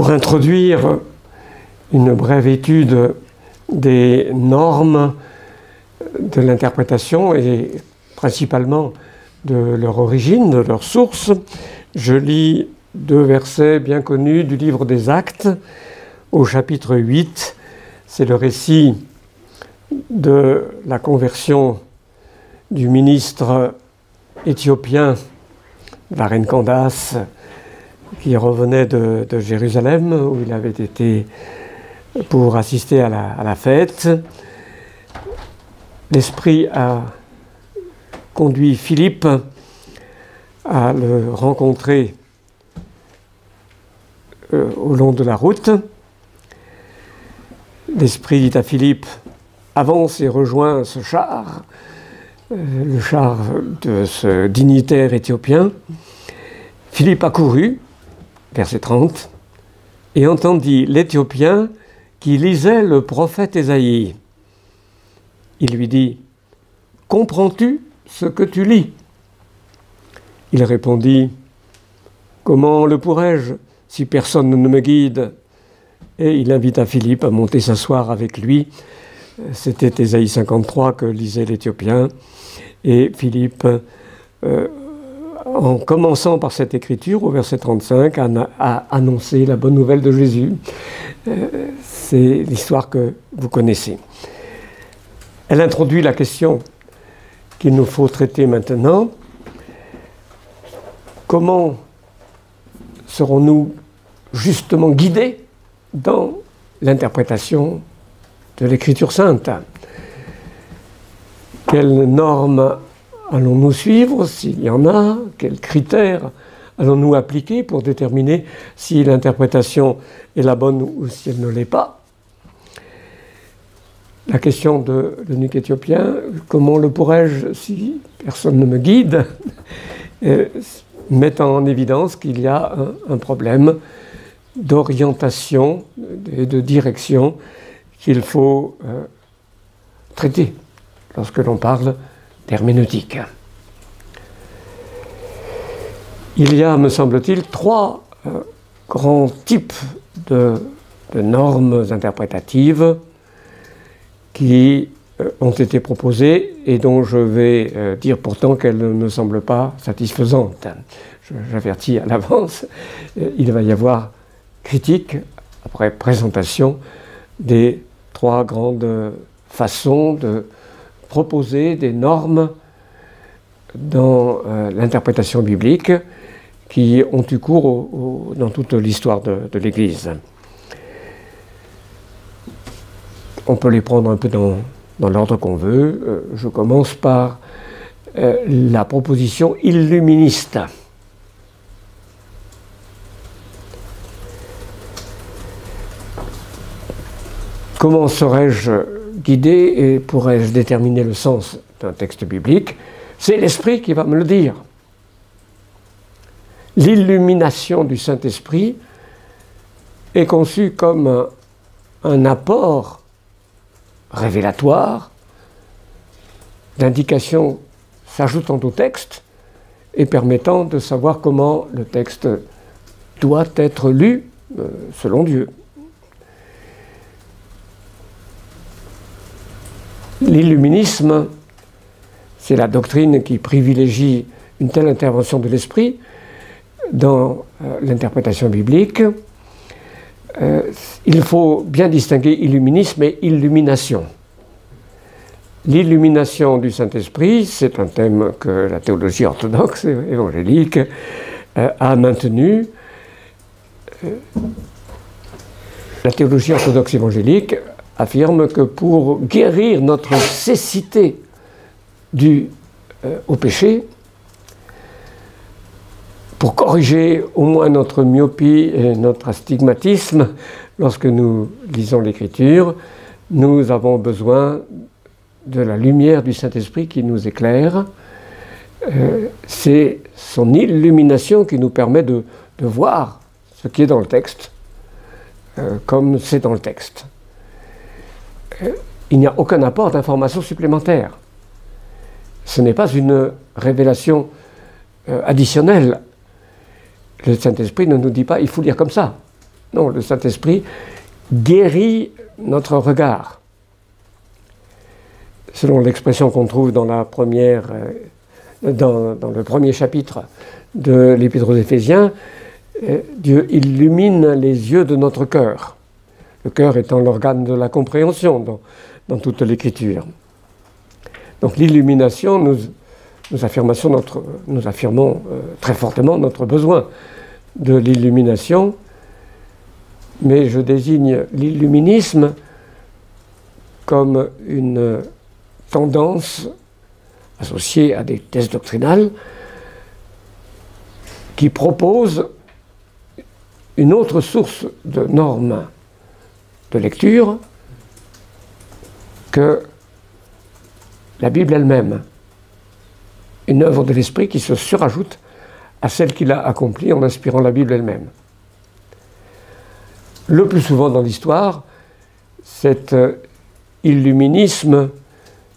pour introduire une brève étude des normes de l'interprétation et principalement de leur origine, de leur source, je lis deux versets bien connus du livre des Actes au chapitre 8. C'est le récit de la conversion du ministre éthiopien Varenne Candace, qui revenait de Jérusalem, où il avait été pour assister à la fête. L'Esprit a conduit Philippe à le rencontrer au long de la route. L'Esprit dit à Philippe: avance et rejoins ce char, le char de ce dignitaire éthiopien. Philippe accourut, verset 30, et entendit l'Éthiopien qui lisait le prophète Ésaïe. Il lui dit: comprends-tu ce que tu lis? Il répondit: comment le pourrais-je si personne ne me guide? Et il invita Philippe à monter s'asseoir avec lui. C'était Ésaïe 53 que lisait l'Éthiopien. Et Philippe, en commençant par cette écriture, au verset 35, a annoncé la bonne nouvelle de Jésus. C'est l'histoire que vous connaissez. Elle introduit la question qu'il nous faut traiter maintenant. Comment serons-nous justement guidés dans l'interprétation de l'Écriture sainte? Quelles normes allons-nous suivre, s'il y en a? Quels critères allons-nous appliquer pour déterminer si l'interprétation est la bonne ou si elle ne l'est pas? La question de l'eunuque éthiopien, comment le pourrais-je si personne ne me guide, met en évidence qu'il y a un problème d'orientation et de direction qu'il faut traiter lorsque l'on parle d'herméneutique. Il y a, me semble-t-il, trois grands types de normes interprétatives qui ont été proposées et dont je vais dire pourtant qu'elles ne me semblent pas satisfaisantes. J'avertis à l'avance, il va y avoir critique, après présentation, des trois grandes façons de proposer des normes dans l'interprétation biblique qui ont eu cours dans toute l'histoire de l'Église. On peut les prendre un peu dans l'ordre qu'on veut. Je commence par la proposition illuministe. Comment serais-je guidé et pourrais-je déterminer le sens d'un texte biblique? C'est l'Esprit qui va me le dire. L'illumination du Saint-Esprit est conçue comme un apport révélatoire d'indications s'ajoutant au texte et permettant de savoir comment le texte doit être lu selon Dieu. L'illuminisme, c'est la doctrine qui privilégie une telle intervention de l'esprit dans l'interprétation biblique. Il faut bien distinguer illuminisme et illumination. L'illumination du Saint-Esprit, c'est un thème que la théologie orthodoxe évangélique a maintenu. La théologie orthodoxe évangélique affirme que pour guérir notre cécité due au péché, pour corriger au moins notre myopie et notre astigmatisme lorsque nous lisons l'Écriture, nous avons besoin de la lumière du Saint-Esprit qui nous éclaire. C'est son illumination qui nous permet de voir ce qui est dans le texte comme c'est dans le texte. Il n'y a aucun apport d'information supplémentaire. Ce n'est pas une révélation additionnelle. Le Saint-Esprit ne nous dit pas « il faut lire comme ça ». Non, le Saint-Esprit guérit notre regard. Selon l'expression qu'on trouve dans la première, dans le premier chapitre de l'Épître aux Éphésiens, Dieu illumine les yeux de notre cœur. Le cœur étant l'organe de la compréhension dans toute l'Écriture. Donc l'illumination, nous affirmons très fortement notre besoin de l'illumination, mais je désigne l'illuminisme comme une tendance associée à des thèses doctrinales qui propose une autre source de normes de lecture que la Bible elle-même, une œuvre de l'Esprit qui se surajoute à celle qu'il a accomplie en inspirant la Bible elle-même. Le plus souvent dans l'histoire, cet illuminisme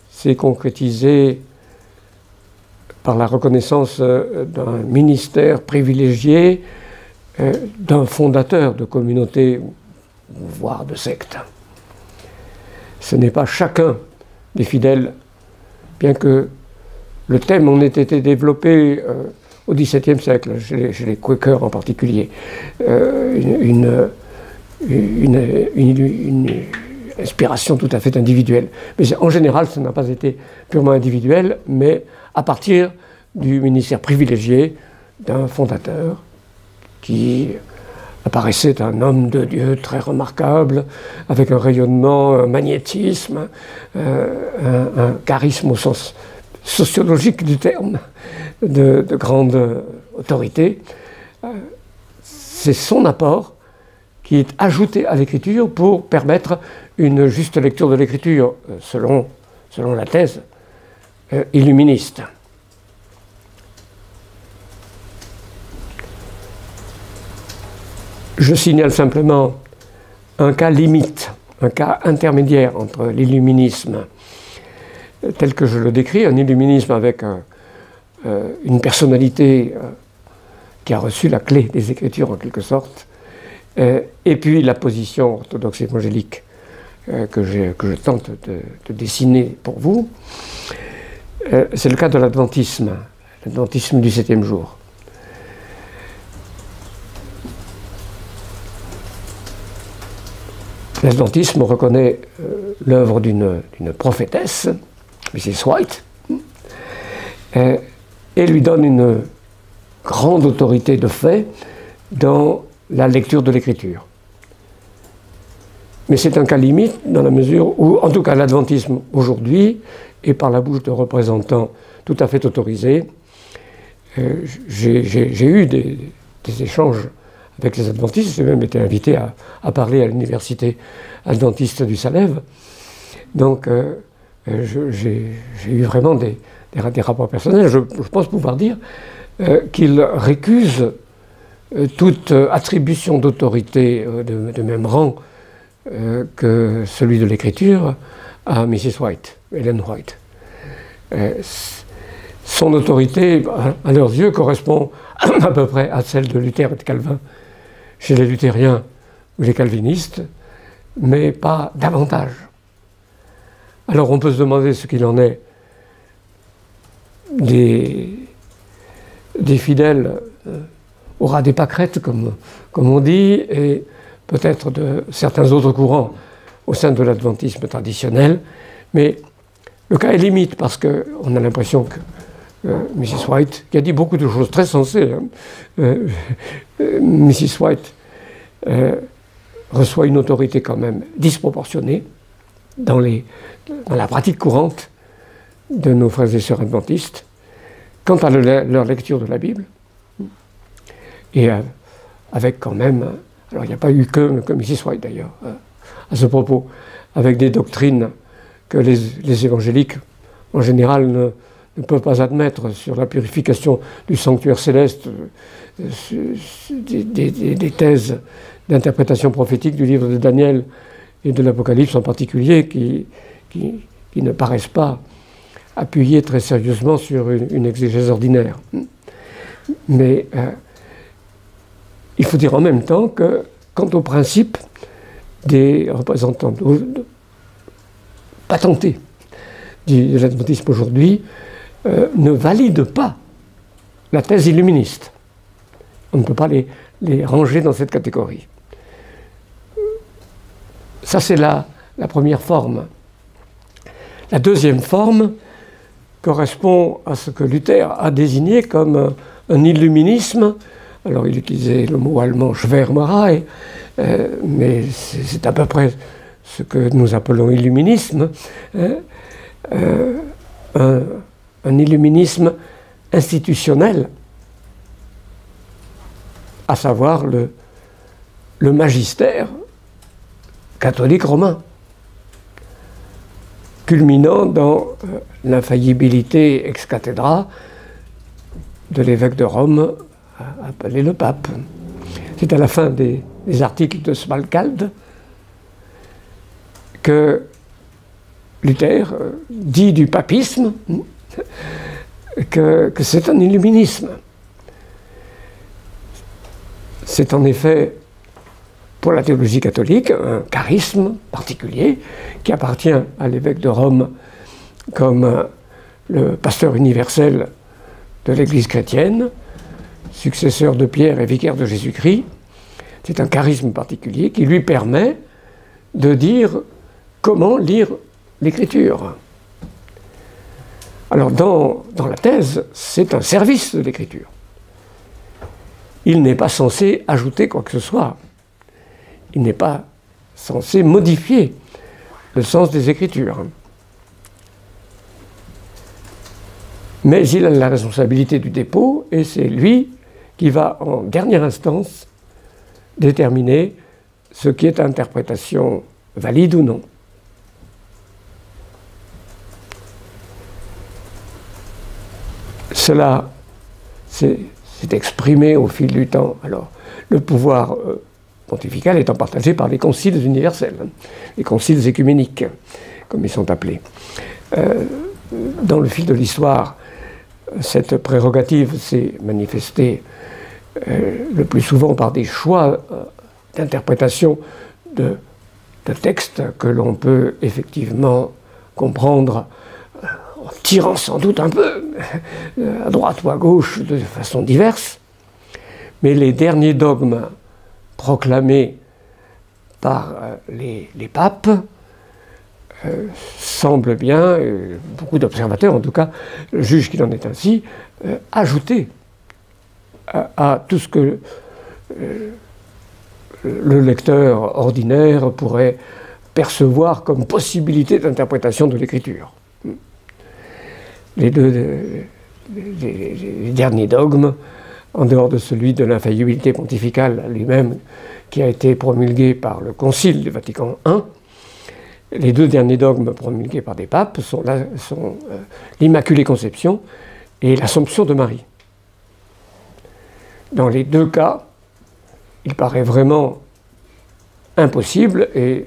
s'est concrétisé par la reconnaissance d'un ministère privilégié, d'un fondateur de communauté, voire de secte. Ce n'est pas chacun des fidèles, bien que le thème en ait été développé au XVIIe siècle, chez les Quakers en particulier, une inspiration tout à fait individuelle. Mais en général, ça n'a pas été purement individuel, mais à partir du ministère privilégié d'un fondateur qui apparaissait un homme de Dieu très remarquable, avec un rayonnement, un magnétisme, un charisme au sens sociologique du terme, de grande autorité. C'est son apport qui est ajouté à l'écriture pour permettre une juste lecture de l'écriture, selon la thèse illuministe. Je signale simplement un cas limite, un cas intermédiaire entre l'illuminisme tel que je le décris, un illuminisme avec une personnalité qui a reçu la clé des Écritures en quelque sorte, et puis la position orthodoxe évangélique que je tente de dessiner pour vous. C'est le cas de l'adventisme du 7e jour. L'adventisme reconnaît l'œuvre d'une prophétesse, Mrs. White, et lui donne une grande autorité de fait dans la lecture de l'Écriture. Mais c'est un cas limite dans la mesure où, en tout cas, l'adventisme aujourd'hui, et par la bouche de représentants tout à fait autorisés, j'ai eu des échanges avec les adventistes, j'ai même été invité à parler à l'université adventiste du Salève. Donc, j'ai eu vraiment des rapports personnels. Je pense pouvoir dire qu'ils récusent toute attribution d'autorité de même rang que celui de l'écriture à Mrs. White, Ellen White. Son autorité, à leurs yeux, correspond à peu près à celle de Luther et de Calvin chez les luthériens ou les calvinistes, mais pas davantage. Alors on peut se demander ce qu'il en est des fidèles au ras des pâquerettes, comme on dit, et peut-être de certains autres courants au sein de l'adventisme traditionnel. Mais le cas est limite parce qu'on a l'impression que Mrs. White, qui a dit beaucoup de choses très sensées, Mrs. White reçoit une autorité quand même disproportionnée dans la pratique courante de nos frères et sœurs adventistes quant à leur lecture de la Bible. Et avec quand même, alors il n'y a pas eu que Mrs. White d'ailleurs, à ce propos, avec des doctrines que les évangéliques en général ne peuvent pas admettre sur la purification du sanctuaire céleste, des thèses d'interprétation prophétique du livre de Daniel et de l'Apocalypse en particulier, qui ne paraissent pas appuyer très sérieusement sur une exégèse ordinaire. Mais il faut dire en même temps que quant au principe des représentants patentés de l'adventisme aujourd'hui, ne valident pas la thèse illuministe. On ne peut pas les ranger dans cette catégorie. Ça, c'est la première forme. La deuxième forme correspond à ce que Luther a désigné comme un illuminisme. Alors, il utilisait le mot allemand Schwärmerei, mais c'est à peu près ce que nous appelons illuminisme. Un illuminisme institutionnel, à savoir le magistère catholique romain, culminant dans l'infaillibilité ex cathedra de l'évêque de Rome, appelé le pape. C'est à la fin des articles de Smalcald que Luther dit du papisme que c'est un illuminisme. C'est en effet, pour la théologie catholique, un charisme particulier qui appartient à l'évêque de Rome comme le pasteur universel de l'Église chrétienne, successeur de Pierre et vicaire de Jésus-Christ. C'est un charisme particulier qui lui permet de dire comment lire l'Écriture. Alors dans la thèse, c'est un service de l'Écriture. Il n'est pas censé ajouter quoi que ce soit. Il n'est pas censé modifier le sens des Écritures. Mais il a la responsabilité du dépôt et c'est lui qui va en dernière instance déterminer ce qui est interprétation valide ou non. Cela s'est exprimé au fil du temps. Alors, le pouvoir pontifical étant partagé par les conciles universels, les conciles écuméniques, comme ils sont appelés. Dans le fil de l'histoire, cette prérogative s'est manifestée le plus souvent par des choix d'interprétation de textes que l'on peut effectivement comprendre en tirant sans doute un peu à droite ou à gauche de façon diverse. Mais les derniers dogmes proclamés par les papes semblent bien, beaucoup d'observateurs en tout cas jugent qu'il en est ainsi, ajouter à tout ce que le lecteur ordinaire pourrait percevoir comme possibilité d'interprétation de l'Écriture. Les derniers dogmes, en dehors de celui de l'infaillibilité pontificale lui-même, qui a été promulgué par le Concile du Vatican I, les deux derniers dogmes promulgués par des papes sont l'Immaculée Conception et l'Assomption de Marie. Dans les deux cas, il paraît vraiment impossible, et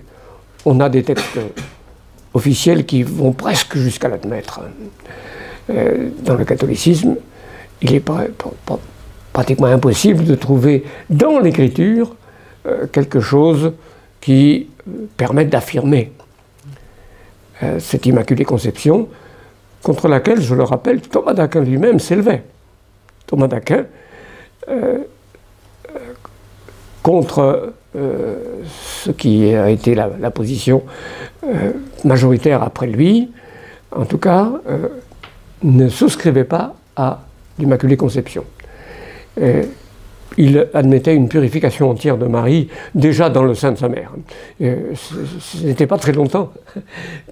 on a des textes officiels qui vont presque jusqu'à l'admettre. Dans le catholicisme, il est pratiquement impossible de trouver dans l'Écriture quelque chose qui permette d'affirmer cette Immaculée Conception, contre laquelle, je le rappelle, Thomas d'Aquin lui-même s'élevait. Thomas d'Aquin, contre ce qui a été la position majoritaire après lui, en tout cas, ne souscrivait pas à l'Immaculée Conception. Il admettait une purification entière de Marie déjà dans le sein de sa mère. Ce n'était pas très longtemps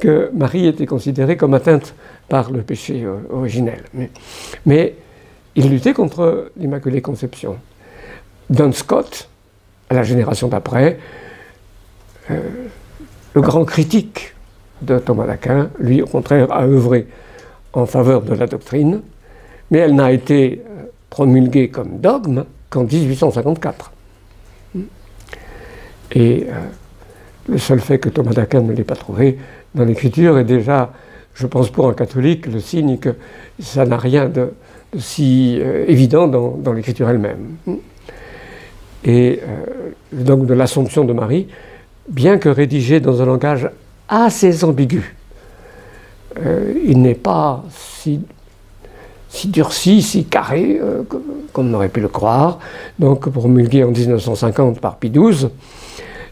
que Marie était considérée comme atteinte par le péché originel. Mais il luttait contre l'Immaculée Conception. Duns Scott, à la génération d'après, le grand critique de Thomas d'Aquin, lui au contraire a œuvré en faveur de la doctrine, mais elle n'a été promulguée comme dogme qu'en 1854. Et le seul fait que Thomas d'Aquin ne l'ait pas trouvé dans l'Écriture est déjà, je pense pour un catholique, le signe que ça n'a rien de si évident dans l'Écriture elle-même. Et le dogme de l'Assomption de Marie, bien que rédigé dans un langage assez ambigu, il n'est pas si durci, si carré, comme on aurait pu le croire. Donc, promulgué en 1950 par Pie XII,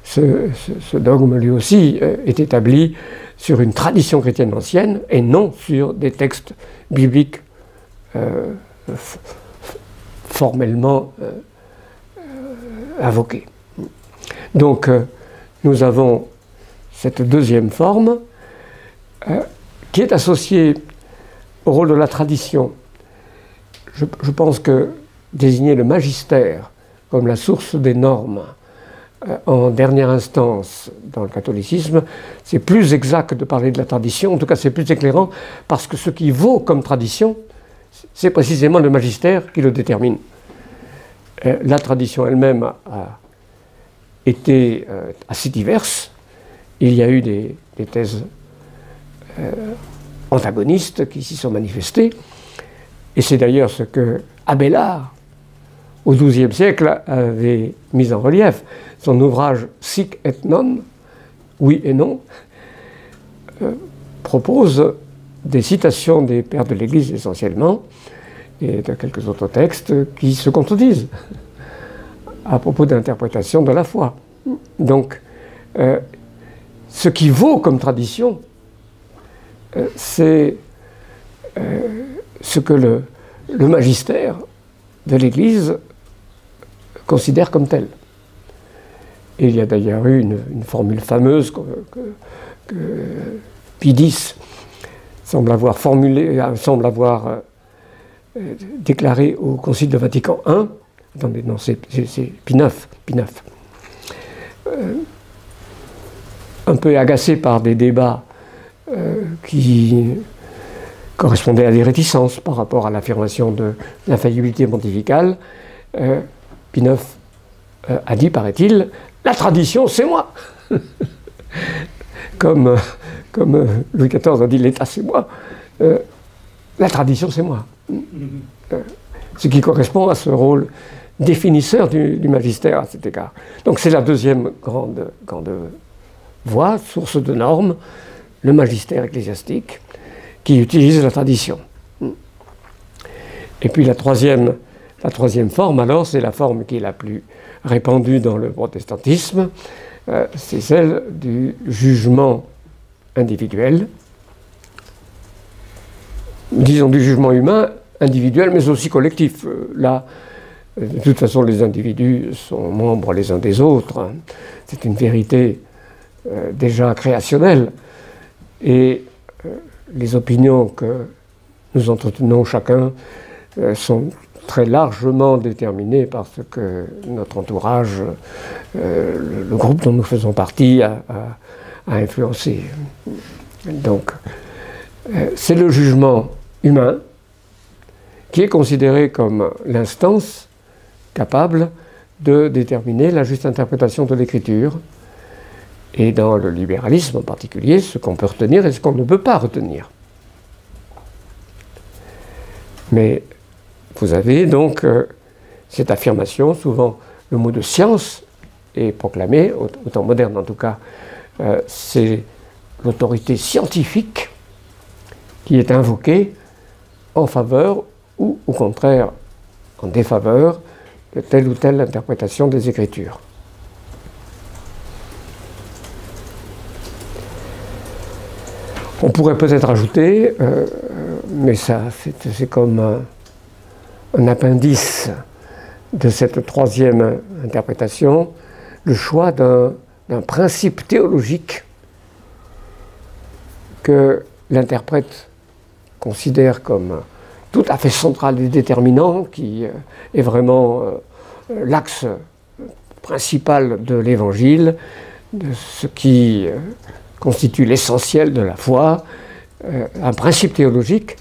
ce dogme, lui aussi, est établi sur une tradition chrétienne ancienne et non sur des textes bibliques formellement invoqués. Donc, nous avons cette deuxième forme qui est associée au rôle de la tradition. Je pense que désigner le magistère comme la source des normes en dernière instance dans le catholicisme, c'est plus exact que de parler de la tradition, en tout cas c'est plus éclairant, parce que ce qui vaut comme tradition, c'est précisément le magistère qui le détermine. La tradition elle-même a été assez diverse. Il y a eu des thèses antagonistes qui s'y sont manifestées, et c'est d'ailleurs ce que Abélard, au XIIe siècle, avait mis en relief. Son ouvrage « Sic et non », oui et non, propose des citations des pères de l'Église essentiellement, et de quelques autres textes qui se contredisent à propos d'interprétation de la foi. Donc, ce qui vaut comme tradition, c'est ce que le magistère de l'Église considère comme tel. Et il y a d'ailleurs eu une formule fameuse que Pie X semble avoir déclarée au Concile de Vatican I. Attendez, non, c'est Pie IX. Un peu agacé par des débats qui correspondaient à des réticences par rapport à l'affirmation de l'infaillibilité pontificale, Pie IX a dit, paraît-il, « La tradition, c'est moi !» Comme Louis XIV a dit « L'État, c'est moi !» La tradition, c'est moi. Ce qui correspond à ce rôle définisseur du magistère à cet égard. Donc c'est la deuxième grande voie, source de normes, le magistère ecclésiastique, qui utilise la tradition. Et puis la troisième forme, alors, c'est la forme qui est la plus répandue dans le protestantisme, c'est celle du jugement individuel, disons du jugement humain, individuel, mais aussi collectif. Là, de toute façon, les individus sont membres les uns des autres. C'est une vérité déjà créationnelle. Et les opinions que nous entretenons chacun sont très largement déterminées par ce que notre entourage, le groupe dont nous faisons partie, a influencé. Donc, c'est le jugement humain qui est considéré comme l'instance capable de déterminer la juste interprétation de l'écriture, et dans le libéralisme en particulier, ce qu'on peut retenir et ce qu'on ne peut pas retenir. Mais vous avez donc cette affirmation, souvent le mot de science est proclamé, au temps moderne en tout cas, c'est l'autorité scientifique qui est invoquée en faveur ou au contraire en défaveur de telle ou telle interprétation des Écritures. On pourrait peut-être ajouter, mais ça c'est comme un appendice de cette troisième interprétation, le choix d'un principe théologique que l'interprète considère comme tout à fait central et déterminant, qui est vraiment l'axe principal de l'Évangile, de ce qui constitue l'essentiel de la foi, un principe théologique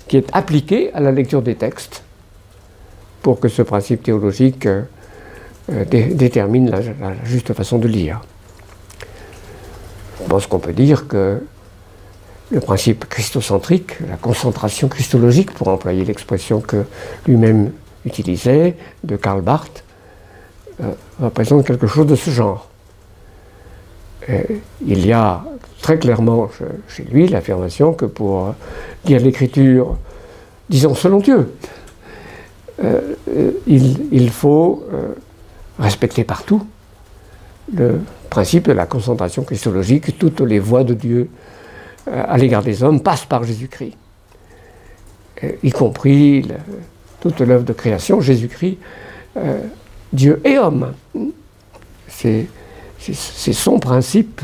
qui est appliqué à la lecture des textes pour que ce principe théologique détermine la juste façon de lire. Je pense qu'on peut dire que le principe christocentrique, la concentration christologique, pour employer l'expression que lui-même utilisait, de Karl Barth, représente quelque chose de ce genre. Il y a très clairement chez lui l'affirmation que pour lire l'Écriture, disons selon Dieu, il faut respecter partout le principe de la concentration christologique. Toutes les voies de Dieu à l'égard des hommes passent par Jésus-Christ, y compris toute l'œuvre de création, Jésus-Christ, Dieu et homme. C'est son principe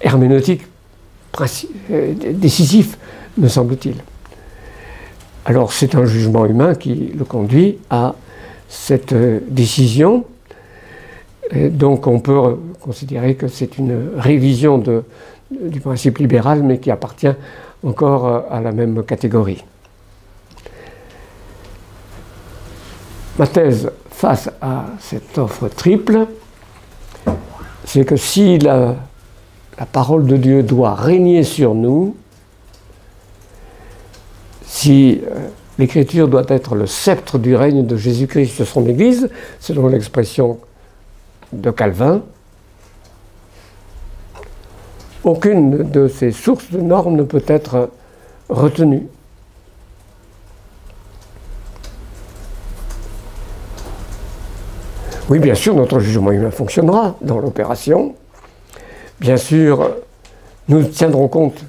herméneutique décisif, me semble-t-il. Alors c'est un jugement humain qui le conduit à cette décision. Et donc on peut considérer que c'est une révision du principe libéral, mais qui appartient encore à la même catégorie. Ma thèse face à cette offre triple, c'est que si la parole de Dieu doit régner sur nous, si l'Écriture doit être le sceptre du règne de Jésus-Christ sur son Église, selon l'expression de Calvin, aucune de ces sources de normes ne peut être retenue. Oui, bien sûr, notre jugement humain fonctionnera dans l'opération. Bien sûr, nous tiendrons compte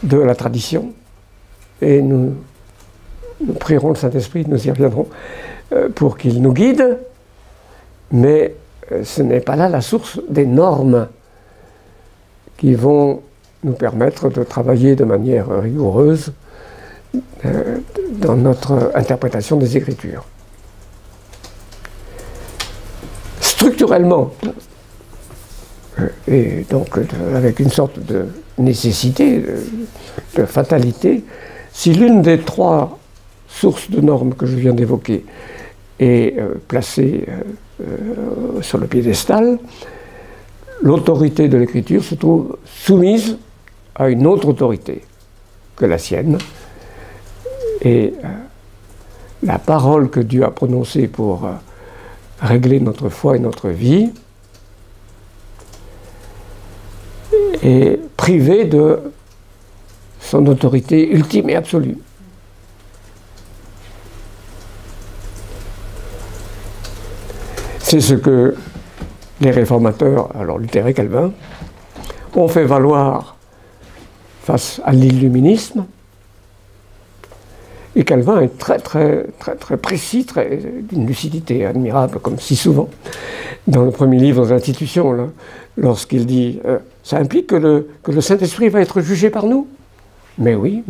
de la tradition et nous prierons le Saint-Esprit, nous y reviendrons, pour qu'il nous guide, mais ce n'est pas là la source des normes qui vont nous permettre de travailler de manière rigoureuse dans notre interprétation des Écritures. Structurellement, et donc avec une sorte de nécessité, de fatalité, si l'une des trois sources de normes que je viens d'évoquer est placée sur le piédestal, l'autorité de l'Écriture se trouve soumise à une autre autorité que la sienne, et la parole que Dieu a prononcée pour régler notre foi et notre vie est privée de son autorité ultime et absolue. C'est ce que les réformateurs, alors Luther et Calvin, ont fait valoir face à l'illuminisme. Et Calvin est très précis, d'une lucidité admirable, comme si souvent, dans le premier livre des Institutions, lorsqu'il dit ça implique que le Saint-Esprit va être jugé par nous. Mais oui.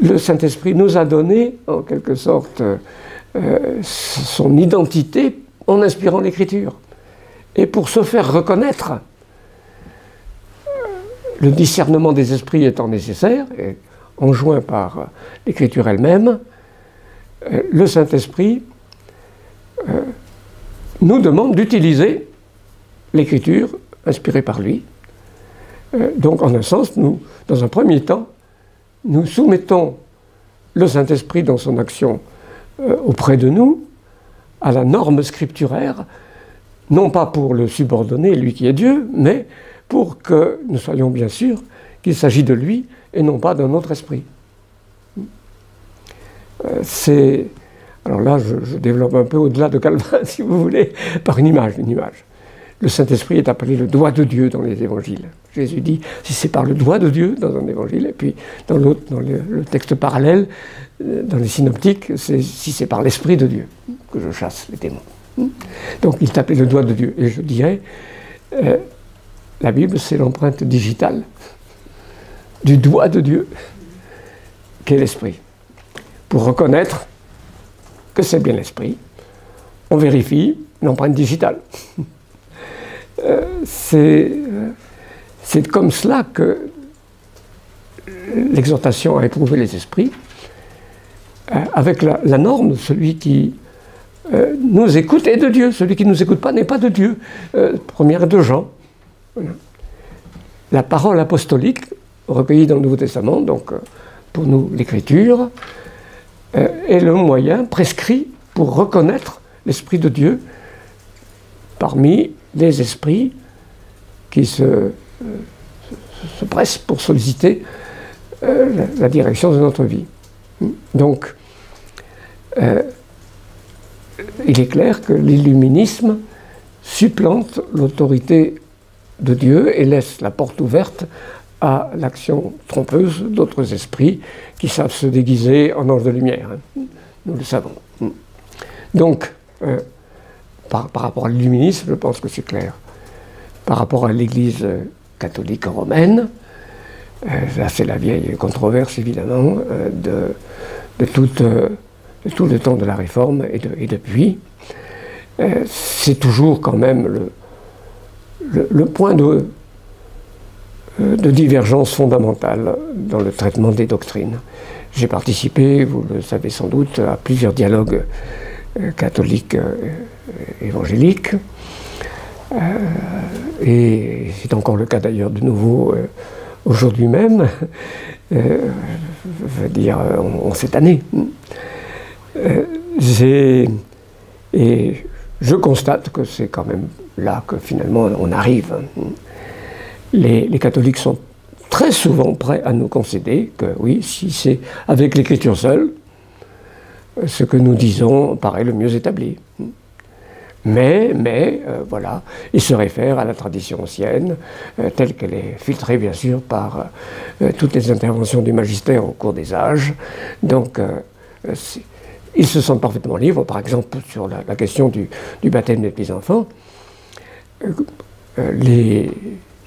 Le Saint-Esprit nous a donné, en quelque sorte, son identité en inspirant l'Écriture. Et pour se faire reconnaître, le discernement des esprits étant nécessaire, et enjoint par l'Écriture elle-même, le Saint-Esprit nous demande d'utiliser l'Écriture inspirée par lui. Donc, en un sens, nous, dans un premier temps, nous soumettons le Saint-Esprit dans son action auprès de nous à la norme scripturaire, non pas pour le subordonner, lui qui est Dieu, mais pour que nous soyons bien sûrs qu'il s'agit de lui et non pas d'un autre esprit. Alors là, je développe un peu au-delà de Calvin, si vous voulez, par une image. Le Saint-Esprit est appelé le doigt de Dieu dans les évangiles. Jésus dit, si c'est par le doigt de Dieu dans un évangile, et puis dans l'autre, dans le texte parallèle, dans les synoptiques, si c'est par l'Esprit de Dieu que je chasse les démons. Donc il est appelé le doigt de Dieu. Et je dirais, la Bible, c'est l'empreinte digitale du doigt de Dieu, qu'est l'Esprit. Pour reconnaître que c'est bien l'Esprit, on vérifie l'empreinte digitale. C'est comme cela que l'exhortation à éprouver les esprits, avec la norme, celui qui nous écoute est de Dieu, celui qui ne nous écoute pas n'est pas de Dieu. Première de Jean. Voilà. La parole apostolique, recueillie dans le Nouveau Testament, donc pour nous l'Écriture, est le moyen prescrit pour reconnaître l'Esprit de Dieu parmi les esprits qui se pressent pour solliciter la direction de notre vie. Donc, il est clair que l'illuminisme supplante l'autorité de Dieu et laisse la porte ouverte à l'action trompeuse d'autres esprits qui savent se déguiser en anges de lumière. Nous le savons. Donc, par rapport à l'illuminisme, je pense que c'est clair. Par rapport à l'Église catholique romaine, là c'est la vieille controverse évidemment de tout le temps de la Réforme et depuis. C'est toujours quand même le point de divergence fondamentale dans le traitement des doctrines. J'ai participé, vous le savez sans doute, à plusieurs dialogues catholiques évangéliques. Et c'est encore le cas d'ailleurs de nouveau aujourd'hui même, je veux dire en cette année. Et je constate que c'est quand même là que finalement on arrive. Les catholiques sont très souvent prêts à nous concéder que oui, si c'est avec l'écriture seule, ce que nous disons paraît le mieux établi. Mais voilà, ils se réfèrent à la tradition ancienne, telle qu'elle est filtrée bien sûr par toutes les interventions du magistère au cours des âges. Donc, ils se sentent parfaitement libres, par exemple sur la question du baptême des petits-enfants.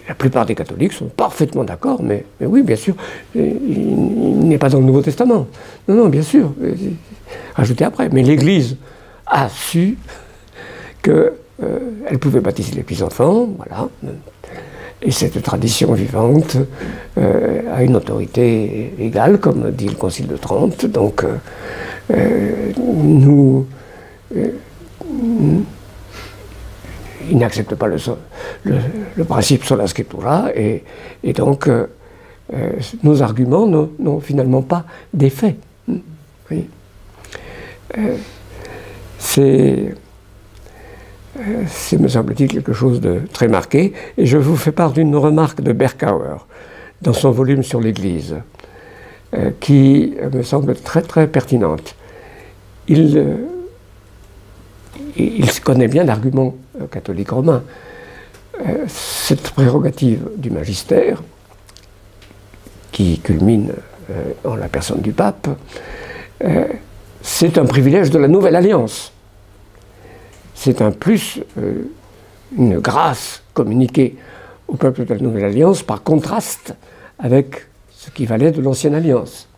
La plupart des catholiques sont parfaitement d'accord, mais oui, bien sûr, il n'est pas dans le Nouveau Testament. Non, bien sûr, ajoutez après. Mais l'Église a su qu'elle pouvait baptiser les petits-enfants, voilà. Et cette tradition vivante a une autorité égale, comme dit le Concile de Trente. Donc, ils n'acceptent pas le principe sola scriptura, et donc nos arguments n'ont finalement pas d'effet. Oui. C'est, me semble-t-il, quelque chose de très marqué, et je vous fais part d'une remarque de Berkouwer dans son volume sur l'Église, qui me semble très très pertinente. Il connaît bien l'argument catholique romain. Cette prérogative du magistère, qui culmine en la personne du pape, c'est un privilège de la Nouvelle Alliance. C'est un plus, une grâce communiquée au peuple de la Nouvelle Alliance par contraste avec ce qui valait de l'Ancienne Alliance.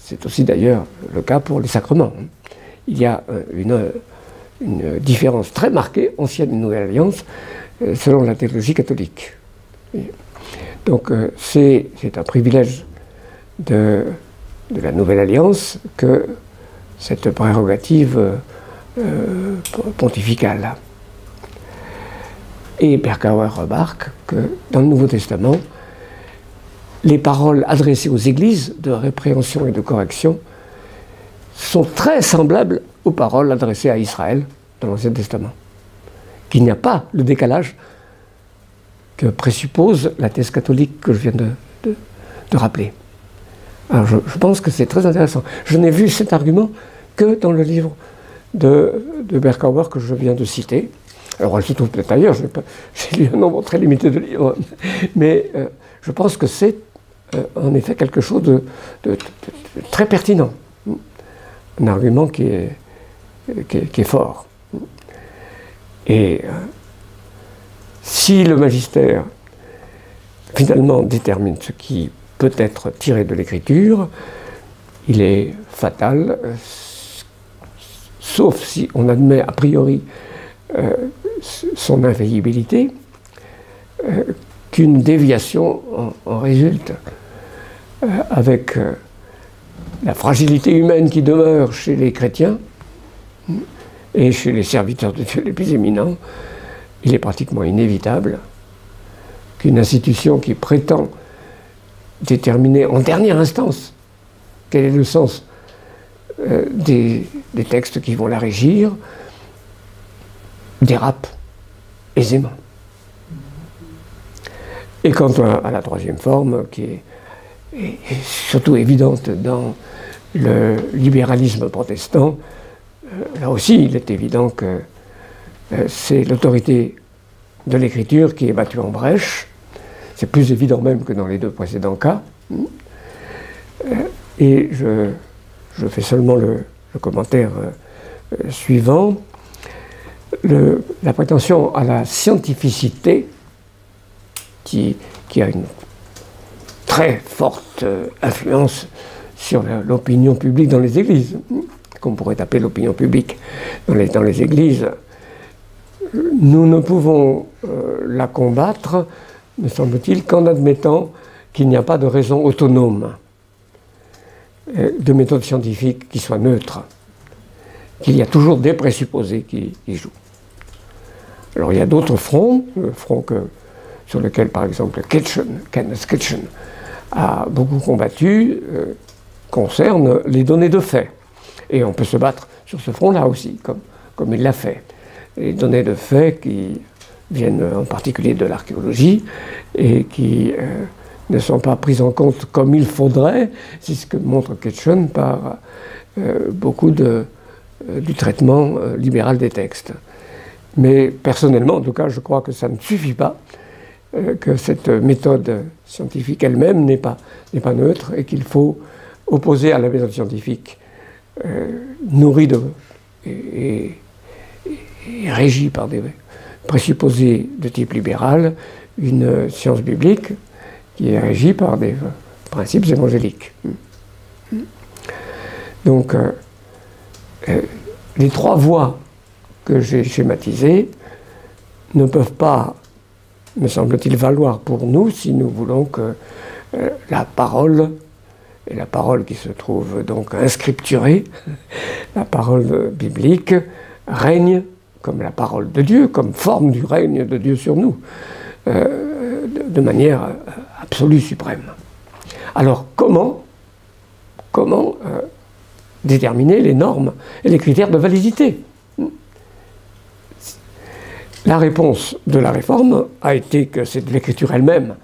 C'est aussi d'ailleurs le cas pour les sacrements. Il y a une différence très marquée, Ancienne et Nouvelle Alliance, selon la théologie catholique. Donc c'est un privilège de la Nouvelle Alliance que cette prérogative pontificale. Et Berkouwer remarque que dans le Nouveau Testament, les paroles adressées aux églises de répréhension et de correction sont très semblables aux paroles adressées à Israël dans l'Ancien Testament. Qu'il n'y a pas le décalage que présuppose la thèse catholique que je viens de rappeler. Alors je pense que c'est très intéressant. Je n'ai vu cet argument que dans le livre de Berkouwer que je viens de citer. Alors elle se trouve peut-être ailleurs, j'ai lu un nombre très limité de livres, mais je pense que c'est en effet quelque chose de très pertinent. Un argument qui est fort. Et si le magistère finalement détermine ce qui peut être tiré de l'écriture, il est fatal, sauf si on admet a priori son infaillibilité, qu'une déviation en résulte, avec la fragilité humaine qui demeure chez les chrétiens et chez les serviteurs de Dieu les plus éminents. Il est pratiquement inévitable qu'une institution qui prétend déterminer en dernière instance quel est le sens des textes qui vont la régir dérapent aisément. Et quant à la troisième forme, qui est surtout évidente dans le libéralisme protestant, là aussi il est évident que c'est l'autorité de l'écriture qui est battue en brèche. C'est plus évident même que dans les deux précédents cas. Et je fais seulement le commentaire suivant. La prétention à la scientificité, qui a une très forte influence sur l'opinion publique dans les églises, qu'on pourrait appeler l'opinion publique dans les églises, nous ne pouvons la combattre, me semble-t-il, qu'en admettant qu'il n'y a pas de raison autonome, de méthode scientifique qui soit neutre, qu'il y a toujours des présupposés qui jouent. Alors il y a d'autres fronts, le front sur lequel par exemple Kenneth Kitchen a beaucoup combattu, concerne les données de fait. Et on peut se battre sur ce front-là aussi, comme il l'a fait. Les données de fait qui viennent en particulier de l'archéologie et qui ne sont pas prises en compte comme il faudrait, c'est ce que montre Kitchen par beaucoup du traitement libéral des textes. Mais personnellement, en tout cas, je crois que ça ne suffit pas, que cette méthode scientifique elle-même n'est pas neutre et qu'il faut opposer à la méthode scientifique nourrie et régie par des présupposés de type libéral, une science biblique qui est régie par des principes évangéliques. Donc, les trois voies que j'ai schématisées ne peuvent pas, me semble-t-il, valoir pour nous si nous voulons que la parole, et la parole qui se trouve donc inscripturée, la parole biblique, règne comme la parole de Dieu, comme forme du règne de Dieu sur nous, de manière absolue, suprême. Alors comment déterminer les normes et les critères de validité? La réponse de la Réforme a été que c'est de l'écriture elle-même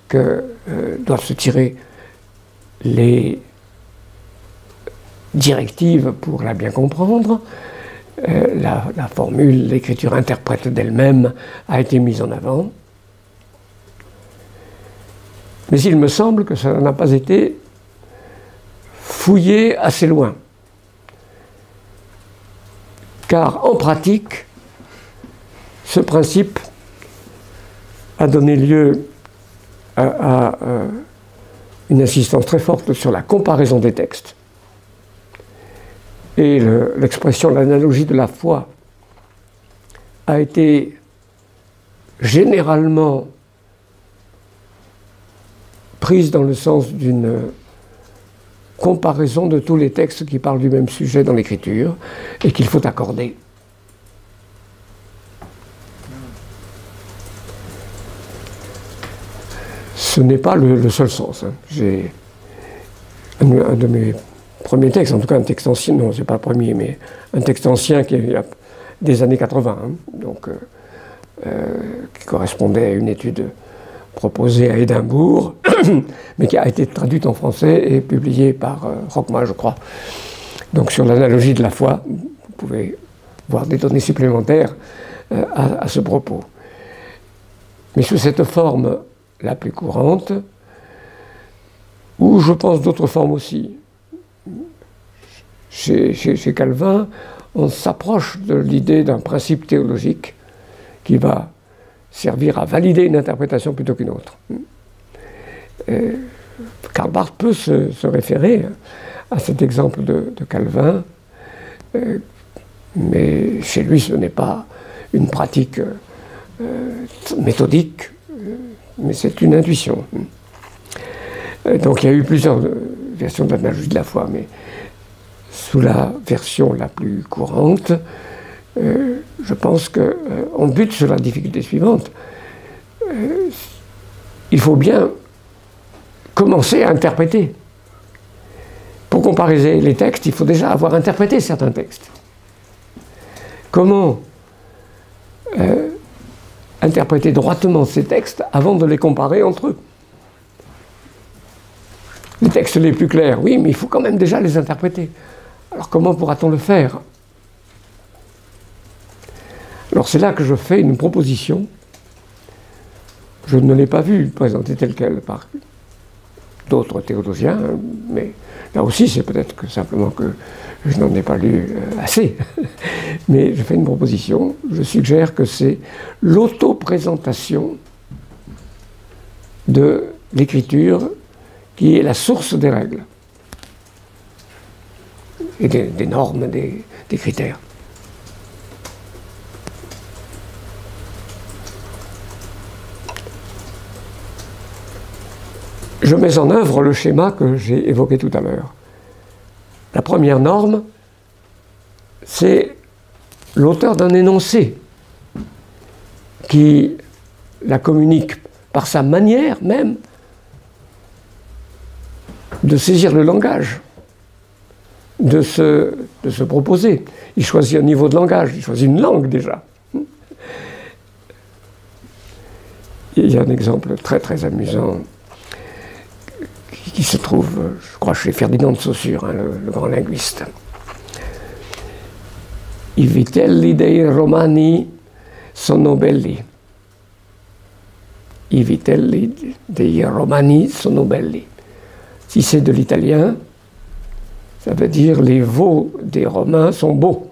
que doivent se tirer les directives pour la bien comprendre. La formule, l'écriture interprète d'elle-même, a été mise en avant. Mais il me semble que ça n'a pas été fouillé assez loin. Car en pratique, ce principe a donné lieu à une insistance très forte sur la comparaison des textes. Et l'expression, l'analogie de la foi a été généralement prise dans le sens d'une comparaison de tous les textes qui parlent du même sujet dans l'Écriture et qu'il faut accorder. Ce n'est pas le seul sens. J'ai un de mes premiers textes, en tout cas un texte ancien, non, c'est pas le premier, mais un texte ancien qui est des années 80, donc qui correspondait à une étude proposée à Édimbourg, mais qui a été traduite en français et publiée par Rockma, je crois. Donc sur l'analogie de la foi, vous pouvez voir des données supplémentaires à ce propos. Mais sous cette forme la plus courante, ou je pense d'autres formes aussi. Chez Calvin, on s'approche de l'idée d'un principe théologique qui va servir à valider une interprétation plutôt qu'une autre. Karl Barth peut se référer à cet exemple de Calvin, mais chez lui ce n'est pas une pratique méthodique, mais c'est une intuition. Donc il y a eu plusieurs versions de l'analogie de la foi, mais sous la version la plus courante, je pense qu'on bute sur la difficulté suivante. Il faut bien commencer à interpréter. Pour comparer les textes, il faut déjà avoir interprété certains textes. Comment interpréter droitement ces textes avant de les comparer entre eux? Les textes les plus clairs, oui, mais il faut quand même déjà les interpréter. Alors comment pourra-t-on le faire? Alors c'est là que je fais une proposition. Je ne l'ai pas vue présentée telle quelle par d'autres théologiens, mais là aussi c'est peut-être que simplement que je n'en ai pas lu assez. Mais je fais une proposition, je suggère que c'est l'autoprésentation de l'écriture qui est la source des règles et des normes, des critères. Je mets en œuvre le schéma que j'ai évoqué tout à l'heure. La première norme, c'est l'auteur d'un énoncé qui la communique par sa manière même de saisir le langage, de se proposer. Il choisit un niveau de langage, il choisit une langue déjà. Il y a un exemple très très amusant qui se trouve, je crois, chez Ferdinand de Saussure, hein, le grand linguiste. I vitelli dei Romani sono belli. I vitelli dei Romani sono belli. Si c'est de l'italien, ça veut dire les veaux des Romains sont beaux.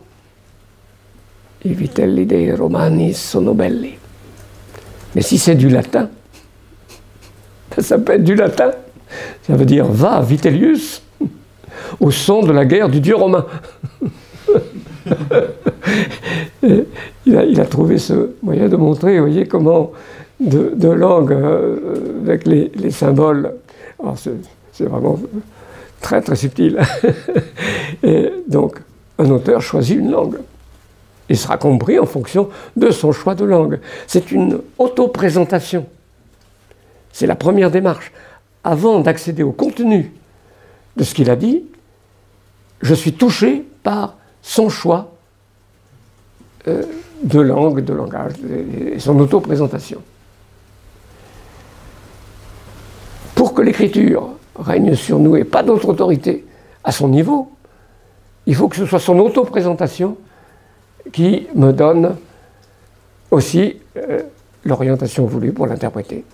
I vitelli dei Romani sono belli. Mais si c'est du latin, ça peut être du latin. Ça veut dire « Va, Vitellius, au son de la guerre du dieu romain ». Il a trouvé ce moyen de montrer, vous voyez, comment de langue avec les symboles. Alors c'est vraiment très très subtil. Et donc, un auteur choisit une langue. Il sera compris en fonction de son choix de langue. C'est une auto-présentation. C'est la première démarche. Avant d'accéder au contenu de ce qu'il a dit, je suis touché par son choix de langue, de langage, et son auto-présentation. Pour que l'écriture règne sur nous et pas d'autre autorité à son niveau, il faut que ce soit son auto-présentation qui me donne aussi l'orientation voulue pour l'interpréter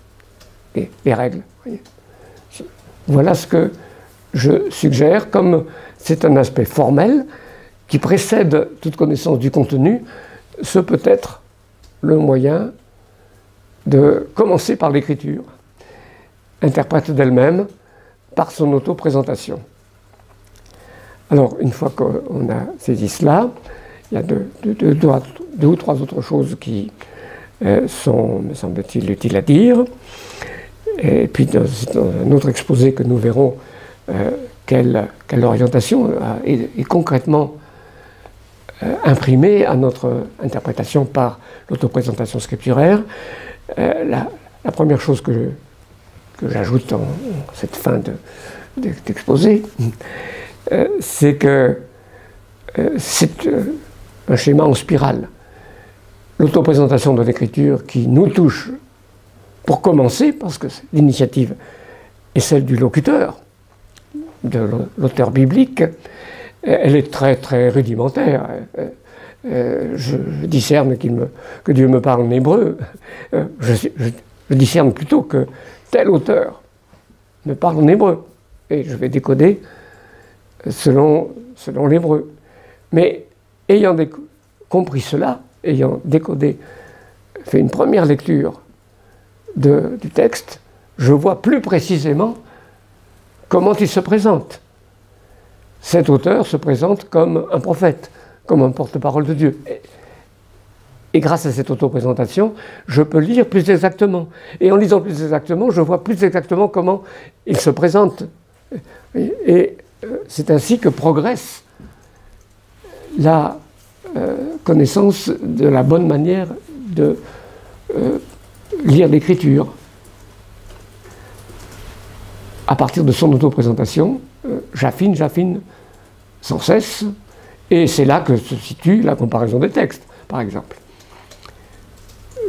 et les règles. Voyez. Voilà ce que je suggère, comme c'est un aspect formel qui précède toute connaissance du contenu, ce peut être le moyen de commencer par l'écriture, interprète d'elle-même par son auto-présentation. Alors, une fois qu'on a saisi cela, il y a deux ou trois autres choses qui sont, me semble-t-il, utiles à dire. Et puis, dans un autre exposé que nous verrons, quelle orientation est concrètement imprimée à notre interprétation par l'autoprésentation scripturaire. La première chose que j'ajoute en cette fin d'exposé, c'est que c'est un schéma en spirale. L'autoprésentation de l'écriture qui nous touche pour commencer, parce que l'initiative est celle du locuteur, de l'auteur biblique, elle est très très rudimentaire. Je discerne que Dieu me parle en hébreu. Je discerne plutôt que tel auteur me parle en hébreu. Et je vais décoder selon l'hébreu. Mais ayant compris cela, ayant décodé, fait une première lecture du texte, je vois plus précisément comment il se présente. Cet auteur se présente comme un prophète, comme un porte-parole de Dieu. Et grâce à cette auto-présentation, je peux lire plus exactement. Et en lisant plus exactement, je vois plus exactement comment il se présente. Et c'est ainsi que progresse la connaissance de la bonne manière de lire l'écriture. À partir de son auto-présentation, j'affine sans cesse, et c'est là que se situe la comparaison des textes, par exemple.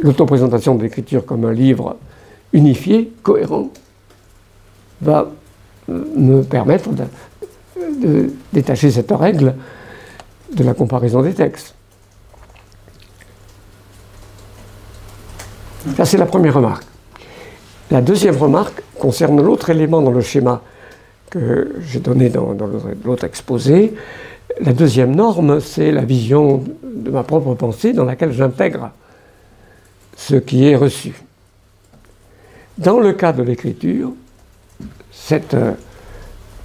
L'autoprésentation de l'écriture comme un livre unifié, cohérent, va me permettre de détacher cette règle de la comparaison des textes. Ça, c'est la première remarque. La deuxième remarque concerne l'autre élément dans le schéma que j'ai donné dans l'autre exposé. La deuxième norme, c'est la vision de ma propre pensée dans laquelle j'intègre ce qui est reçu. Dans le cas de l'écriture, cette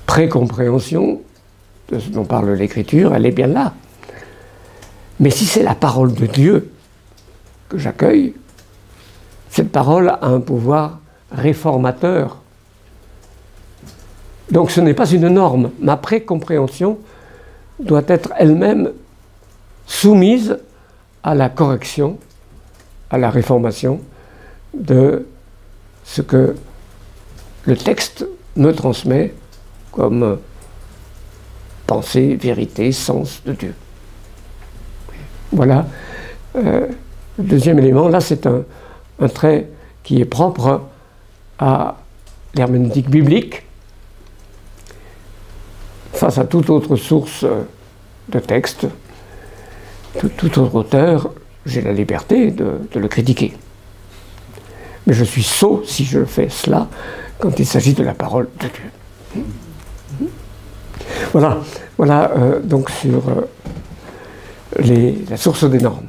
précompréhension de ce dont parle l'écriture, elle est bien là. Mais si c'est la parole de Dieu que j'accueille, cette parole a un pouvoir réformateur. Donc ce n'est pas une norme. Ma précompréhension doit être elle-même soumise à la correction, à la réformation de ce que le texte me transmet comme pensée, vérité, sens de Dieu. Voilà le deuxième élément. Là, c'est un trait qui est propre à l'herméneutique biblique. Face à toute autre source de texte, tout autre auteur, j'ai la liberté de le critiquer. Mais je suis sot si je fais cela quand il s'agit de la parole de Dieu. Voilà donc sur la source des normes.